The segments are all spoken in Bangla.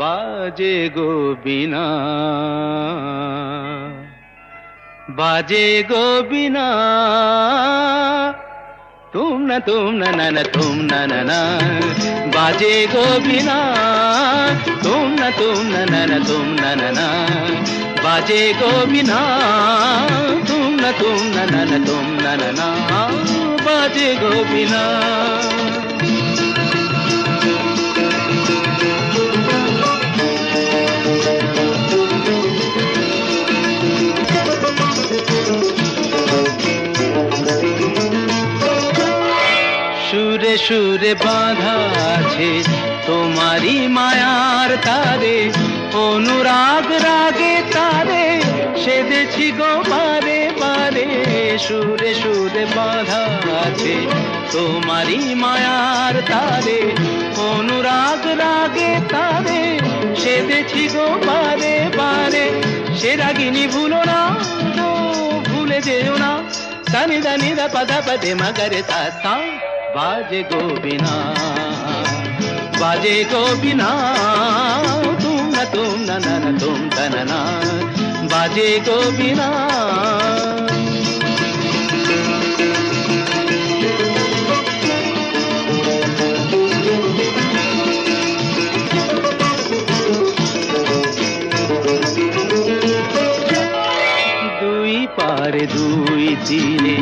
বাজে গো বীণা, বাজে গো বীণা, তুম না না না তুম না না না, বাজে গো বীণা, তুম না না না তুম না না না, বাজে গো বীণা, তুম না না না তুম না না না, বাজে গো বীণা। সুরে সুরে বাঁধা আছে তোমারি মায়ার তারে, অনুরাগ রাগে তারে সেধেছি গো বারে বারে। সুরে সুরে বাঁধা আছে তোমারি মায়ার তারে, অনুরাগ রাগে তারে সেধেছি গো বারে বারে। সে রাগিনী ভুলো না গো, ভুলে যেও না, দানি দানি দা পদা পদে মগরে তা। বাজে গো বীণা, বাজে গো বীণা, তুম না না না তুম না না, বাজে গো বীণা। দুই পারে দুই তীরে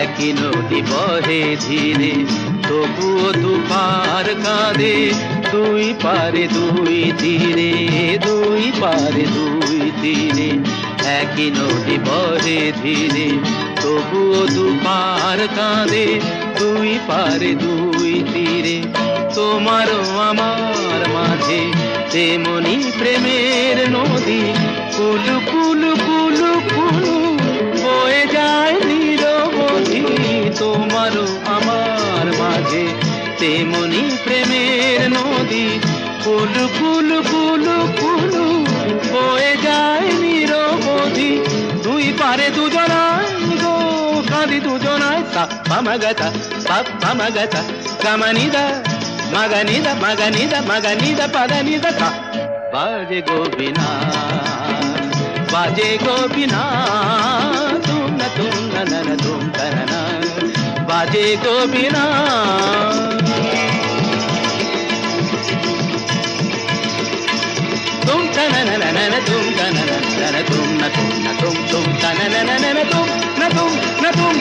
একই নদী বহে ধীরে, তবুও দুপার কাঁদে। দুই পারে দুই তীরে, দুই পারে দুই তীরে একই নদী বহে ধীরে, তবুও দুপার কাঁদে। দুই পারে দুই তীরে তোমারও আমার মাঝে তেমনি প্রেমের নদী, কুলু কুলু কুলু কুলু বয়ে যায় নিরবধি। তোমারও আমার মাঝে তেমনি প্রেমের নদী, কুলু কুলু কুলু কুলু বয়ে যায় নিরবধি। দুই পারে দুজনায় গো কাঁদি দুজনায়, সা পামাগাতা সা পামাগাতা কামানিদা মাগানিদা মাগানিদা মাগানিদা পাদানিদা সা। বাজে গো বীণা, বাজে গো বীণা, তুম না না না তুম না না, বাজে গো বীণা। তুম না না না না তুম না না না তুম না তুম না তুম তুম না না না না তুম না তুম না তুম